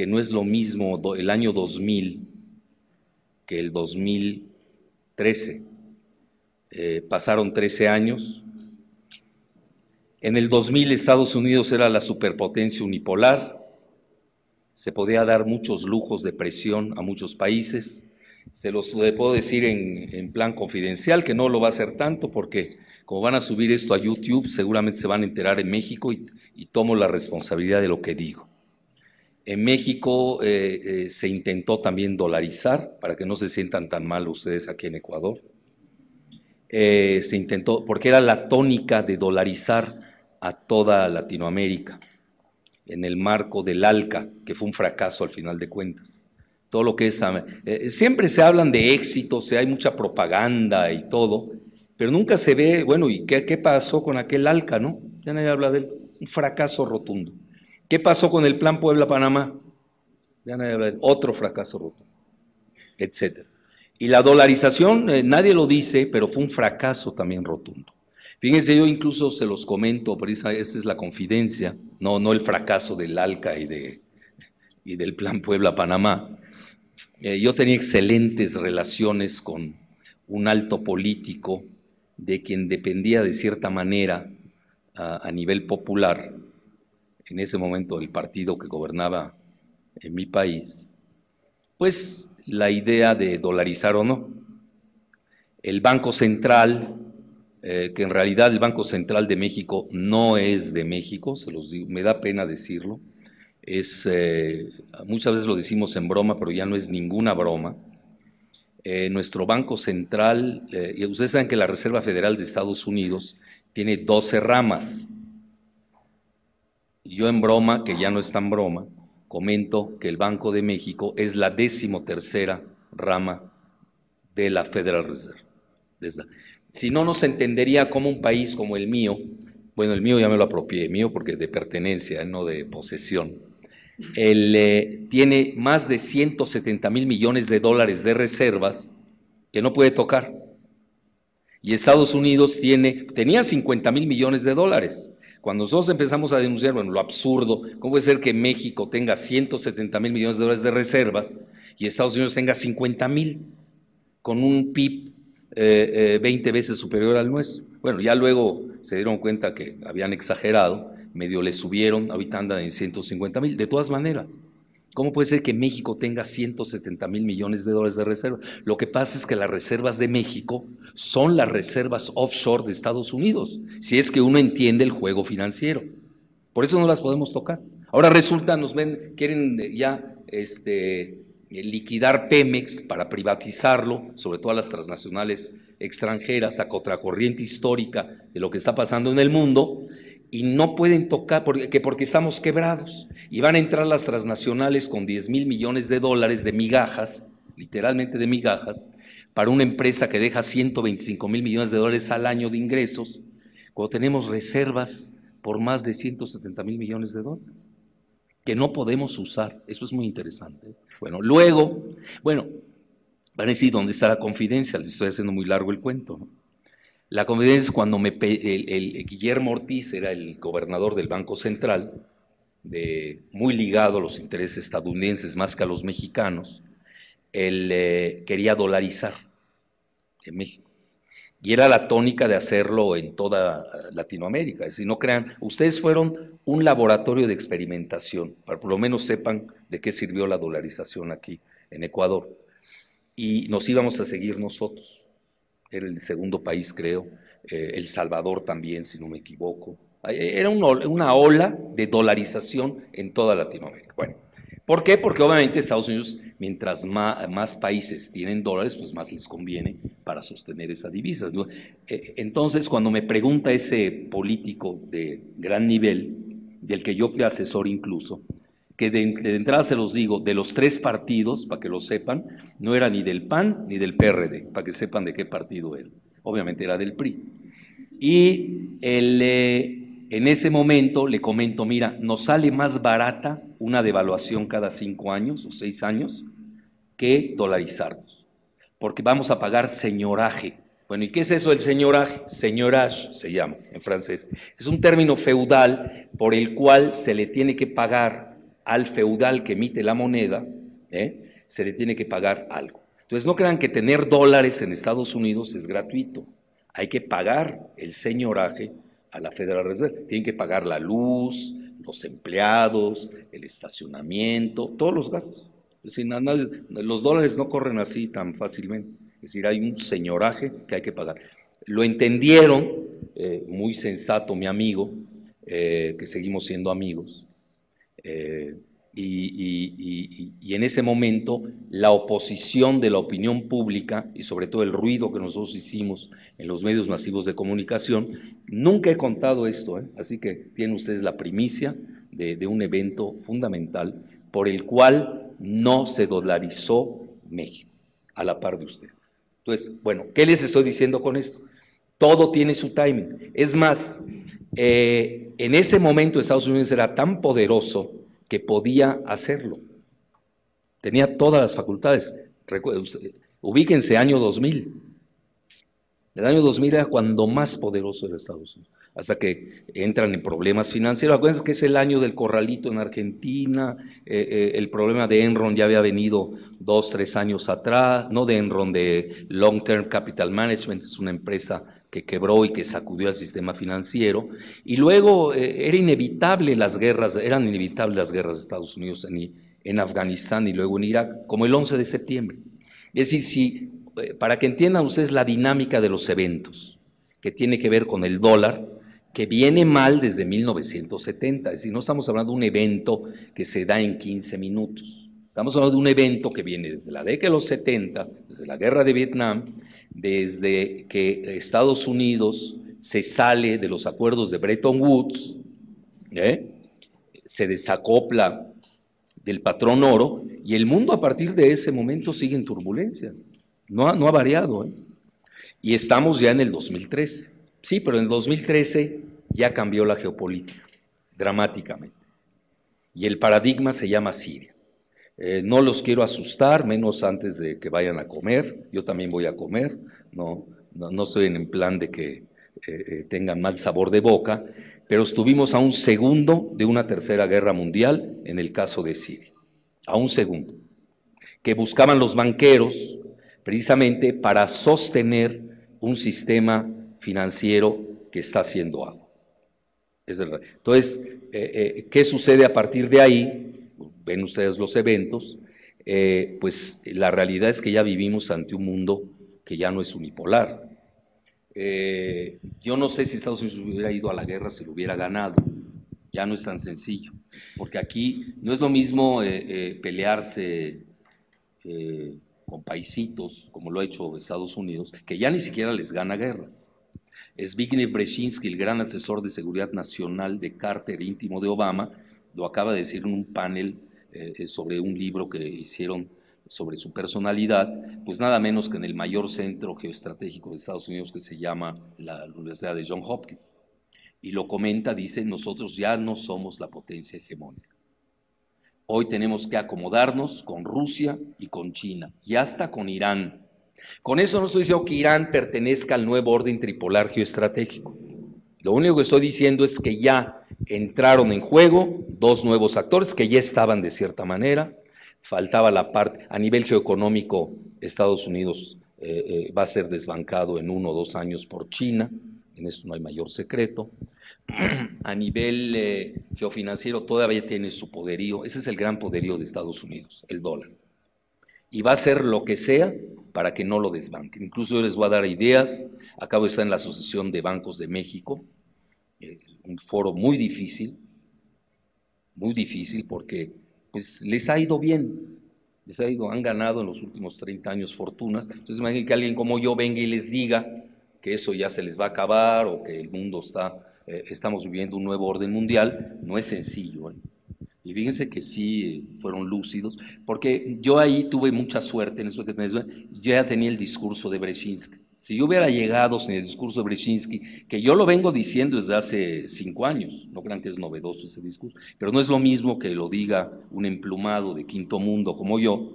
que no es lo mismo el año 2000 que el 2013. Pasaron 13 años. En el 2000 Estados Unidos era la superpotencia unipolar, se podía dar muchos lujos de presión a muchos países. Se los puedo decir en plan confidencial, que no lo va a hacer tanto porque como van a subir esto a YouTube, seguramente se van a enterar en México y tomo la responsabilidad de lo que digo. En México se intentó también dolarizar, para que no se sientan tan mal ustedes aquí en Ecuador. Se intentó, porque era la tónica de dolarizar a toda Latinoamérica, en el marco del ALCA, que fue un fracaso al final de cuentas. Todo lo que es, siempre se hablan de éxitos, hay mucha propaganda y todo, pero nunca se ve, bueno, ¿y qué pasó con aquel ALCA, no? Ya nadie habla de él, un fracaso rotundo. ¿Qué pasó con el Plan Puebla-Panamá? Ya nadie habla de él, otro fracaso rotundo, etcétera. Y la dolarización, nadie lo dice, pero fue un fracaso también rotundo. Fíjense, yo incluso se los comento, pero esa es la confidencia, no el fracaso del ALCA y del Plan Puebla-Panamá. Yo tenía excelentes relaciones con un alto político de quien dependía de cierta manera a nivel popular, en ese momento del partido que gobernaba en mi país, pues la idea de dolarizar o no. El Banco Central, que en realidad el Banco Central de México no es de México, se los digo, me da pena decirlo, muchas veces lo decimos en broma, pero ya no es ninguna broma. Nuestro Banco Central, y ustedes saben que la Reserva Federal de Estados Unidos tiene 12 ramas. Yo en broma, que ya no es tan broma, comento que el Banco de México es la 13ª rama de la Federal Reserve. Si no, no se entendería cómo un país como el mío, bueno, el mío ya me lo apropié, mío porque de pertenencia, no de posesión, tiene más de 170,000 millones de dólares de reservas que no puede tocar. Y Estados Unidos tenía 50,000 millones de dólares. Cuando nosotros empezamos a denunciar, bueno, lo absurdo, ¿cómo puede ser que México tenga 170,000 millones de dólares de reservas y Estados Unidos tenga 50,000, con un PIB 20 veces superior al nuestro? Bueno, ya luego se dieron cuenta que habían exagerado, medio le subieron, ahorita andan en 150,000. De todas maneras, ¿cómo puede ser que México tenga 170,000 millones de dólares de reservas? Lo que pasa es que las reservas de México son las reservas offshore de Estados Unidos, si es que uno entiende el juego financiero. Por eso no las podemos tocar. Ahora resulta, quieren ya liquidar Pemex para privatizarlo, sobre todo a las transnacionales extranjeras, a contracorriente histórica de lo que está pasando en el mundo, y no pueden tocar porque estamos quebrados, y van a entrar las transnacionales con 10,000 millones de dólares de migajas, literalmente de migajas, para una empresa que deja 125,000 millones de dólares al año de ingresos, cuando tenemos reservas por más de 170,000 millones de dólares, que no podemos usar. Eso es muy interesante. Bueno, luego, van a decir, ¿dónde está la confidencia? Les estoy haciendo muy largo el cuento, ¿no? La confidencia es cuando Guillermo Ortiz era el gobernador del Banco Central, muy ligado a los intereses estadounidenses más que a los mexicanos. Él quería dolarizar en México. Y era la tónica de hacerlo en toda Latinoamérica. Es decir, no crean, ustedes fueron un laboratorio de experimentación, para que por lo menos sepan de qué sirvió la dolarización aquí en Ecuador. Y nos íbamos a seguir nosotros. Era el segundo país, creo. El Salvador también, si no me equivoco. Era una ola de dolarización en toda Latinoamérica. Bueno, ¿por qué? Porque obviamente Estados Unidos, mientras más países tienen dólares, pues más les conviene para sostener esas divisas, ¿no? Entonces, cuando me pregunta ese político de gran nivel, del que yo fui asesor incluso, que de entrada se los digo, de los 3 partidos, para que lo sepan, no era ni del PAN ni del PRD, para que sepan de qué partido era. Obviamente era del PRI. Y en ese momento le comento, mira, nos sale más barata una devaluación cada 5 años o 6 años que dolarizarnos, porque vamos a pagar señoraje. Bueno, ¿y qué es eso del señoraje? Señorage se llama en francés. Es un término feudal por el cual se le tiene que pagar al feudal que emite la moneda, se le tiene que pagar algo. Entonces no crean que tener dólares en Estados Unidos es gratuito. Hay que pagar el señoraje a la Federal Reserve. Tienen que pagar la luz, los empleados, el estacionamiento, todos los gastos. Es decir, los dólares no corren así tan fácilmente. Es decir, hay un señoraje que hay que pagar. Lo entendieron, muy sensato mi amigo, que seguimos siendo amigos, y en ese momento la oposición de la opinión pública y sobre todo el ruido que nosotros hicimos en los medios masivos de comunicación, nunca he contado esto, así que tienen ustedes la primicia de un evento fundamental por el cual no se dolarizó México, a la par de ustedes. Entonces, bueno, ¿qué les estoy diciendo con esto? Todo tiene su timing. Es más, en ese momento Estados Unidos era tan poderoso que podía hacerlo. Tenía todas las facultades. Ubíquense, año 2000. El año 2000 era cuando más poderoso era Estados Unidos, hasta que entran en problemas financieros. Acuérdense que es el año del corralito en Argentina, el problema de Enron ya había venido 2, 3 años atrás, no de Enron, de Long Term Capital Management, es una empresa que quebró y que sacudió al sistema financiero, y luego eran inevitables las guerras de Estados Unidos en Afganistán y luego en Irak, como el 11 de septiembre. Es decir, para que entiendan ustedes la dinámica de los eventos, que tiene que ver con el dólar, que viene mal desde 1970, es decir, no estamos hablando de un evento que se da en 15 minutos, estamos hablando de un evento que viene desde la década de los 70, desde la guerra de Vietnam, desde que Estados Unidos se sale de los acuerdos de Bretton Woods, se desacopla del patrón oro, y el mundo a partir de ese momento sigue en turbulencias, no ha variado, y estamos ya en el 2013, sí, pero en el 2013 ya cambió la geopolítica dramáticamente, y el paradigma se llama Siria. No los quiero asustar, menos antes de que vayan a comer. Yo también voy a comer, no estoy en plan de que tengan mal sabor de boca, pero estuvimos a un segundo de una tercera guerra mundial en el caso de Siria, a un segundo, que buscaban los banqueros precisamente para sostener un sistema financiero que está haciendo agua. Entonces, ¿qué sucede a partir de ahí? Ven ustedes los eventos, pues la realidad es que ya vivimos ante un mundo que ya no es unipolar. Yo no sé si Estados Unidos hubiera ido a la guerra si lo hubiera ganado, ya no es tan sencillo, porque aquí no es lo mismo pelearse con paisitos, como lo ha hecho Estados Unidos, que ya ni siquiera les gana guerras. Zbigniew Brzezinski, el gran asesor de seguridad nacional de Carter, íntimo de Obama, lo acaba de decir en un panel sobre un libro que hicieron sobre su personalidad, pues nada menos que en el mayor centro geoestratégico de Estados Unidos, que se llama la Universidad de Johns Hopkins. Y lo comenta, dice, nosotros ya no somos la potencia hegemónica. Hoy tenemos que acomodarnos con Rusia y con China, y hasta con Irán. Con eso no estoy diciendo que Irán pertenezca al nuevo orden tripolar geoestratégico. Lo único que estoy diciendo es que ya entraron en juego dos nuevos actores que ya estaban de cierta manera. Faltaba la parte, a nivel geoeconómico, Estados Unidos va a ser desbancado en 1 o 2 años por China, en esto no hay mayor secreto. A nivel geofinanciero todavía tiene su poderío, ese es el gran poderío de Estados Unidos, el dólar. Y va a hacer lo que sea para que no lo desbanquen. Incluso yo les voy a dar ideas, acabo de estar en la Asociación de Bancos de México, un foro muy difícil porque pues les ha ido bien, han ganado en los últimos 30 años fortunas. Entonces imaginen que alguien como yo venga y les diga que eso ya se les va a acabar o que el mundo estamos viviendo un nuevo orden mundial, no es sencillo. Y fíjense que sí fueron lúcidos, porque yo ahí tuve mucha suerte en eso que tenés, yo ya tenía el discurso de Brzezinski. Si yo hubiera llegado sin el discurso de Brzezinski, que yo lo vengo diciendo desde hace 5 años, no crean que es novedoso ese discurso, pero no es lo mismo que lo diga un emplumado de quinto mundo como yo,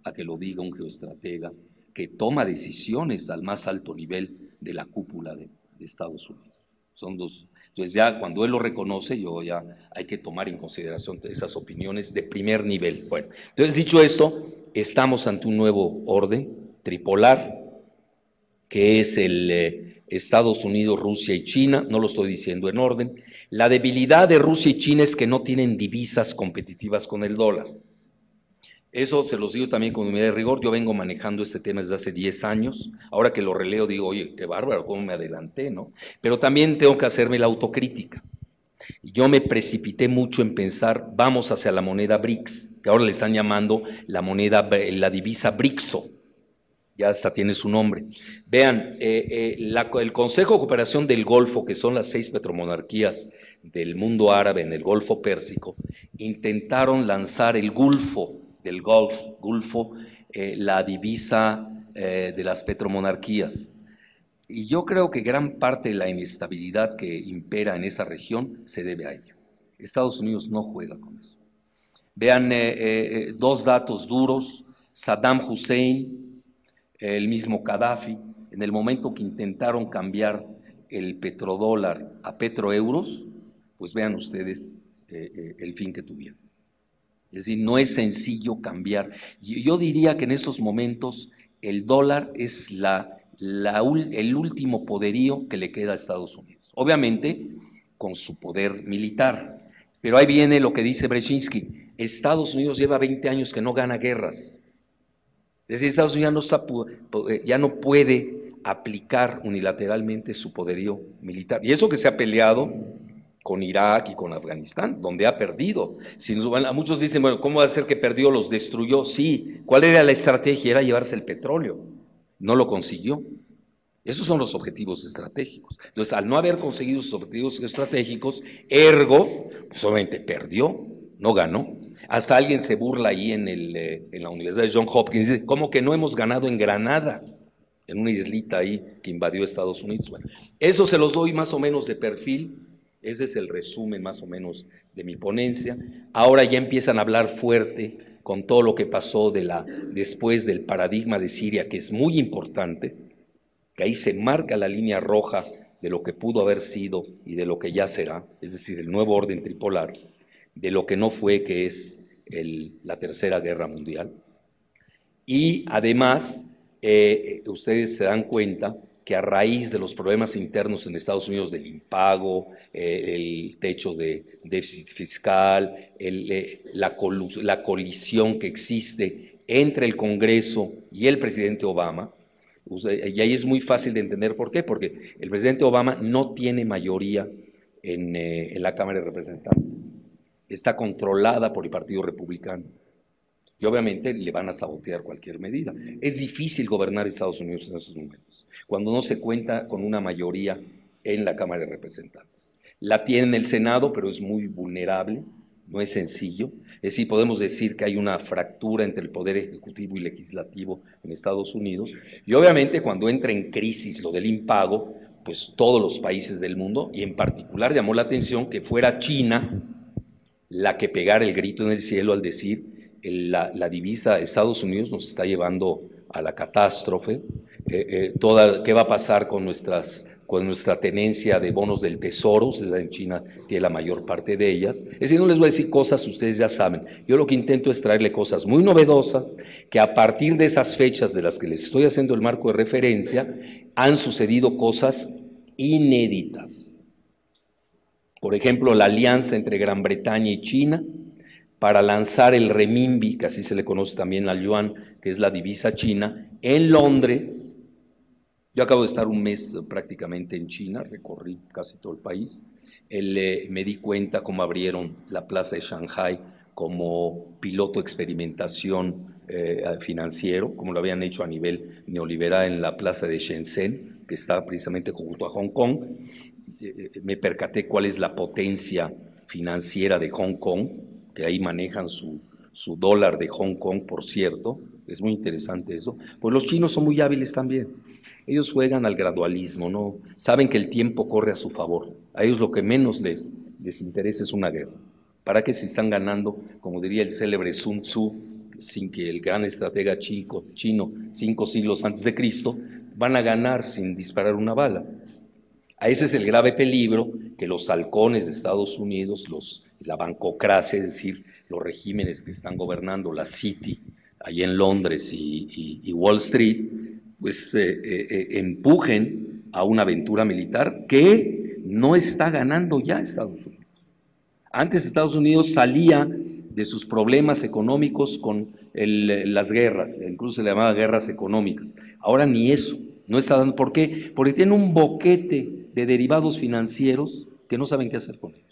a que lo diga un geoestratega que toma decisiones al más alto nivel de la cúpula de Estados Unidos. Son dos. Entonces ya cuando él lo reconoce, ya hay que tomar en consideración esas opiniones de primer nivel. Bueno, entonces dicho esto, estamos ante un nuevo orden tripolar, que es el Estados Unidos, Rusia y China, no lo estoy diciendo en orden. La debilidad de Rusia y China es que no tienen divisas competitivas con el dólar. Eso se los digo también con humildad y rigor. Yo vengo manejando este tema desde hace 10 años. Ahora que lo releo digo, oye, qué bárbaro, cómo me adelanté, ¿no? Pero también tengo que hacerme la autocrítica. Yo me precipité mucho en pensar, vamos hacia la moneda BRICS, que ahora le están llamando la divisa BRICSO. Ya hasta tiene su nombre. Vean, el Consejo de Cooperación del Golfo, que son las 6 petromonarquías del mundo árabe en el Golfo Pérsico, intentaron lanzar el Gulfo, la divisa de las petromonarquías. Y yo creo que gran parte de la inestabilidad que impera en esa región se debe a ello. Estados Unidos no juega con eso. Vean dos datos duros: Saddam Hussein, el mismo Gaddafi, en el momento que intentaron cambiar el petrodólar a petroeuros, pues vean ustedes el fin que tuvieron. Es decir, no es sencillo cambiar. Yo diría que en estos momentos el dólar es el último poderío que le queda a Estados Unidos. Obviamente con su poder militar. Pero ahí viene lo que dice Brzezinski: Estados Unidos lleva 20 años que no gana guerras. Es decir, Estados Unidos ya no puede aplicar unilateralmente su poderío militar. Y eso que se ha peleado con Irak y con Afganistán, donde ha perdido. Muchos dicen, bueno, ¿cómo va a ser que perdió? ¿Los destruyó? Sí. ¿Cuál era la estrategia? Era llevarse el petróleo. No lo consiguió. Esos son los objetivos estratégicos. Entonces, al no haber conseguido sus objetivos estratégicos, ergo, pues obviamente perdió, no ganó. Hasta alguien se burla ahí en la Universidad de Johns Hopkins, dice, ¿cómo que no hemos ganado en Granada? En una islita ahí que invadió Estados Unidos. Bueno, eso se los doy más o menos de perfil. Ese es el resumen más o menos de mi ponencia. Ahora ya empiezan a hablar fuerte con todo lo que pasó después del paradigma de Siria, que es muy importante, que ahí se marca la línea roja de lo que pudo haber sido y de lo que ya será, es decir, el nuevo orden tripolar, de lo que no fue, que es la Tercera Guerra Mundial. Y además, ustedes se dan cuenta que a raíz de los problemas internos en Estados Unidos, del impago, el techo de déficit fiscal, la colisión que existe entre el Congreso y el presidente Obama, y ahí es muy fácil de entender por qué, porque el presidente Obama no tiene mayoría en la Cámara de Representantes, está controlada por el Partido Republicano. Y obviamente le van a sabotear cualquier medida. Es difícil gobernar Estados Unidos en esos momentos, cuando no se cuenta con una mayoría en la Cámara de Representantes. La tiene en el Senado, pero es muy vulnerable, no es sencillo. Es decir, podemos decir que hay una fractura entre el poder ejecutivo y legislativo en Estados Unidos. Y obviamente cuando entra en crisis lo del impago, pues todos los países del mundo, y en particular llamó la atención que fuera China la que pegara el grito en el cielo al decir: la divisa de Estados Unidos nos está llevando a la catástrofe. ¿Qué va a pasar con nuestra tenencia de bonos del tesoro? Ustedes en China tiene la mayor parte de ellas. Es decir, no les voy a decir cosas, ustedes ya saben. Yo lo que intento es traerle cosas muy novedosas, que a partir de esas fechas de las que les estoy haciendo el marco de referencia, han sucedido cosas inéditas. Por ejemplo, la alianza entre Gran Bretaña y China para lanzar el renminbi, que así se le conoce también al yuan, que es la divisa china, en Londres. Yo acabo de estar un mes prácticamente en China, recorrí casi todo el país. Me di cuenta cómo abrieron la plaza de Shanghai como piloto de experimentación financiero, como lo habían hecho a nivel neoliberal en la plaza de Shenzhen, que está precisamente junto a Hong Kong. Me percaté cuál es la potencia financiera de Hong Kong, que ahí manejan su dólar de Hong Kong, por cierto. Es muy interesante eso. Pues los chinos son muy hábiles también. Ellos juegan al gradualismo, ¿no? Saben que el tiempo corre a su favor. A ellos lo que menos les interesa es una guerra. ¿Para qué si están ganando, como diría el célebre Sun Tzu, sin que el gran estratega chino 5 siglos antes de Cristo, van a ganar sin disparar una bala? Ese es el grave peligro que los halcones de Estados Unidos, la bancocracia, es decir, los regímenes que están gobernando la City, ahí en Londres y Wall Street, pues empujen a una aventura militar que no está ganando ya Estados Unidos. Antes Estados Unidos salía de sus problemas económicos con las guerras, incluso se le llamaba guerras económicas. Ahora ni eso, no está dando. ¿Por qué? Porque tiene un boquete de derivados financieros que no saben qué hacer con ellos.